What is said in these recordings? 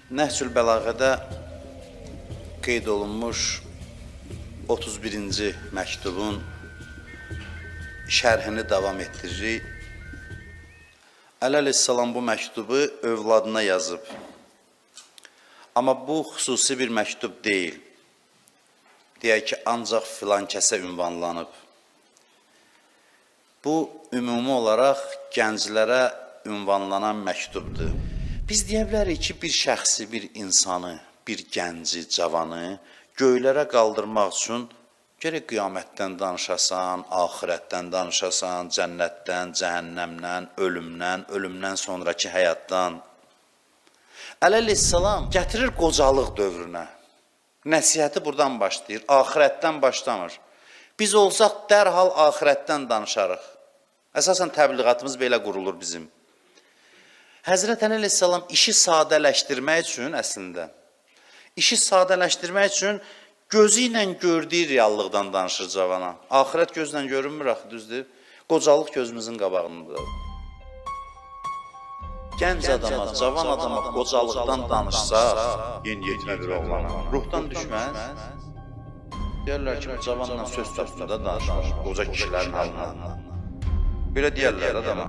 Nəhcül Bəlağədə qeyd olunmuş 31-ci məktubun şərhini davam etdiririk. Əli əleyhissalam bu məktubu övladına yazıb. Amma bu xüsusi bir məktub deyil. Deyək ki, ancaq filan kəsə ünvanlanıb. Bu, ümumi olaraq gənclərə ünvanlanan məktubdur. Biz deyə bilərik ki, bir şəxsi, bir insanı, bir gənci, cavanı göylərə qaldırmaq üçün gərək qiyamətdən danışasan, axirətdən danışasan, cənnətdən, cəhənnəmdən, ölümdən sonraki həyatdan. Əli əleyhissalam gətirir qocalıq dövrünə. Nəsihəti buradan başlayır, axirətdən başlamır. Biz olsaq dərhal axirətdən danışarıq. Əsasən təbliğatımız belə qurulur bizim. Həzrət Əli əleyhissalam işi sadələşdirmək üçün əslində, işi sadələşdirmək üçün gözü ilə gördüyü reallıqdan danışır cavana. Axirət gözlə görünmür axı, düzdür? Qocalıq gözümüzün qabağındadır. Gənc adama, cavan adama qocalıqdan danışsaq, yeniyetmə bir oğlana, ruhdan düşməz. Deyərlər ki, cavanla söz sözündə danışmır, qoca kişilərin halına. Belə deyərlər adama.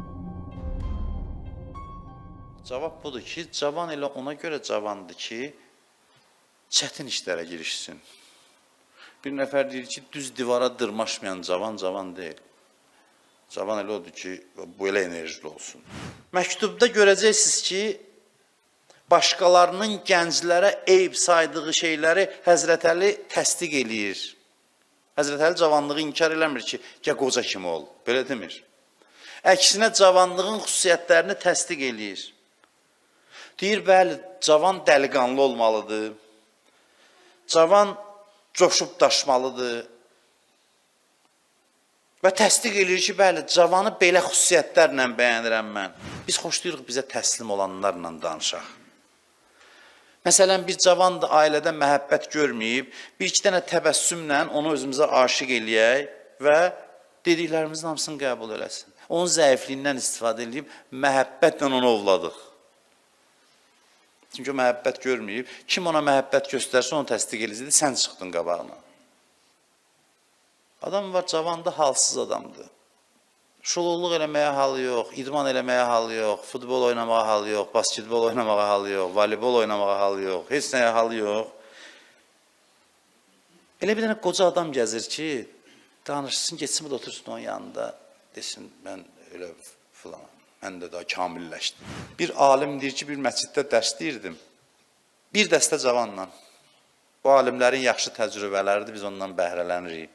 Cavab budur ki, cavan elə ona görə cavandır ki, çətin işlərə girişsin. Bir nəfər deyir ki, düz divara dırmaşmayan cavan deyil. Cavan elə odur ki, belə enerjili olsun. Məktubda görəcəksiniz ki, başqalarının gənclərə eyb saydığı şeyləri Həzrət Əli təsdiq eləyir. Həzrət Əli cavanlığı inkar eləmir ki, gəl qoca kimi ol, belə demir. Əksinə cavanlığın xüsusiyyətlərini təsdiq eləyir. Deyir, bəli, cavan dəliqanlı olmalıdır, cavan coşub daşmalıdır və təsdiq edir ki, bəli, cavanı belə xüsusiyyətlərlə bəyənirəm mən. Biz xoşlayırıq bizə təslim olanlarla danışaq. Məsələn, bir cavan da ailədə məhəbbət görməyib, bir-iki dənə təbəssümlə onu özümüzə aşiq eləyək və dediklərimizin hamısını qəbul eləsin. Onun zəifliyindən istifadə edib, məhəbbətlə onu ovladıq. Çünki o məhəbbət görməyib, kim ona məhəbbət göstərsə onu təsdiq eləyəcəkdir, sən çıxdın qabağına. Adam var, cavandır, halsız adamdır. Şululuq eləməyə halı yox, idman eləməyə halı yox, futbol oynamağa halı yox, basketbol oynamağa halı yox, voleybol oynamağa halı yox, heç nəyə halı yox. Elə bir dənə qoca adam gəzir ki, danışsın, geçsin, otursun onun yanında, desin, mən elə filan. Mən də daha kamilləşdim. Bir alim deyir ki, bir məsciddə dərs deyirdim. Bir dəstə cavanla. Bu alimlərin yaxşı təcrübələridir, biz ondan bəhrələnirik.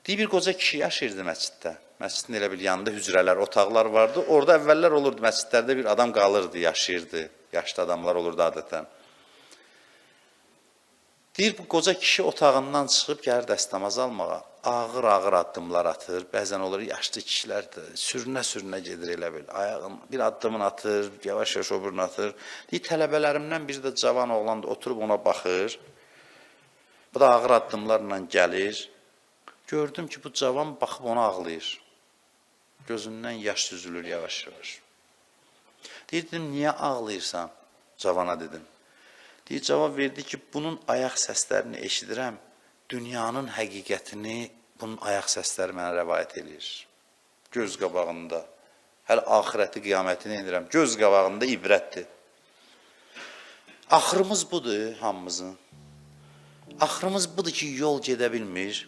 Deyir, bir qoca kişi yaşayırdı məsciddə. Məscidin elə bir yanında hücrələr, otaqlar vardı. Orada əvvəllər olurdu, məscidlərdə bir adam qalırdı, yaşayırdı. Yaşlı adamlar olurdu adətən. Deyir, bu qoca kişi otağından çıxıb gəlir dəstəmaz almağa. Ağır-ağır addımlar atır. Bəzən olur, yaşlı kişilərdir. Sürünə-sürünə gedir elə bil. Ayağın bir addımını atır, yavaş-yavaş öbürünü atır. Deyir, tələbələrimdən biri də cavan oğlandır, oturub ona baxır. Bu da ağır addımlarla gəlir. Gördüm ki, bu cavan baxıb ona ağlayır. Gözündən yaş süzülür yavaş-yavaş. Deyir, dedim, niyə ağlayırsan? Cavana dedim. Deyir, cavab verdi ki, bunun ayaq səslərini eşidirəm. Dünyanın həqiqətini bunun ayaq səsləri mənə rəvayət edir. Göz qabağında. Hələ axirəti, qiyamətini edirəm. Göz qabağında ibrətdir. Axırımız budur hamımızın. Axırımız budur ki, yol gedə bilmir.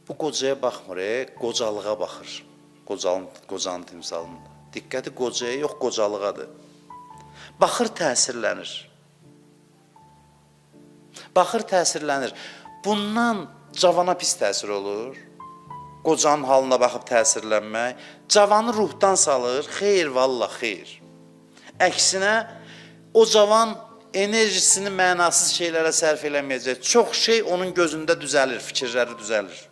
Bu qocaya baxmır, qocalığa baxır. Qocanın timsalında. Diqqəti qocaya yox, qocalıqadır. Baxır, təsirlənir. Baxır, təsirlənir. Bundan cavana pis təsir olur. Qocanın halına baxıb təsirlənmək. Cavanı ruhdan salır. Xeyr, vallah, xeyr. Əksinə, o cavan enerjisini mənasız şeylərə sərf eləməyəcək. Çox şey onun gözündə düzəlir, fikirləri düzəlir.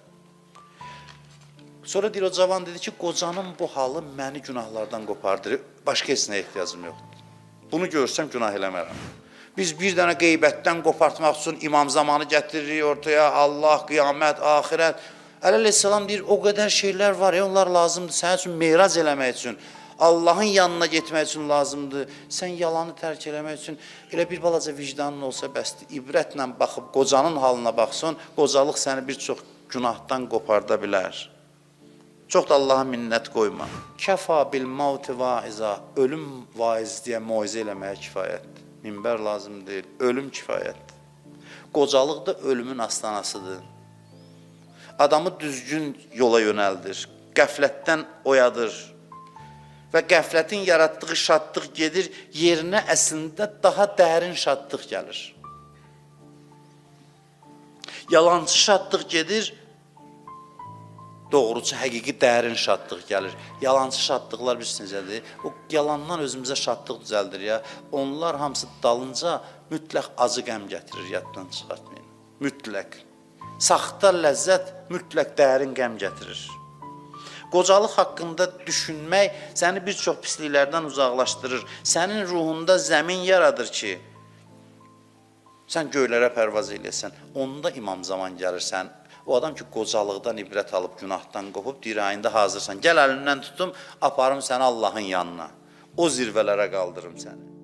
Sonra deyir, o cavan dedi ki, qocanın bu halı məni günahlardan qopardırır. Başqa heç nəyə ehtiyacım yoxdur. Bunu görsəm günah eləmərəm. Biz bir dənə qeybətdən qopartmaq üçün imam zamanı gətiririk ortaya, Allah, qiyamət, axirət. Əli əleyhissalam deyir, o qədər şeylər var, onlar lazımdır sənin üçün meyrac eləmək üçün. Allahın yanına getmək üçün lazımdır. Sən yalanı tərk eləmək üçün elə bir balaca vicdanın olsa bəsdir. İbrətlə baxıb qocanın halına baxsın, qocalıq səni bir çox günahdan qoparda bilər. Çox da Allaha minnət qoyma. Kəfa bil mauti vaiza. Ölüm vaiz deyə moizə eləməyə kifayətdir. Minbər lazım deyil. Ölüm kifayətdir. Qocalıq da ölümün astanasıdır. Adamı düzgün yola yönəldir. Qəflətdən oyadır. Və qəflətin yaratdığı şadlıq gedir, yerinə əslində daha dərin şadlıq gəlir. Yalancı şadlıq gedir, doğrucu, həqiqi dərin şadlıq gəlir. Yalancı şadlıqlar bir necədir? O yalandan özümüzə şadlıq düzəldir ya. Onlar hamısı dalınca mütləq acı qəm gətirir, yaddan çıxartmayın. Mütləq. Saxta ləzzət mütləq dərin qəm gətirir. Qocalıq haqqında düşünmək səni bir çox pisliklərdən uzaqlaşdırır. Sənin ruhunda zəmin yaradır ki, sən göylərə pərvaz eləyəsən. Onda imam zaman gəlirsən. O adam ki, qocalıqdan ibrət alıb, günahdan qopub, dirayında hazırsan. Gəl əlindən tutum, aparım səni Allahın yanına. O zirvələrə qaldırım səni.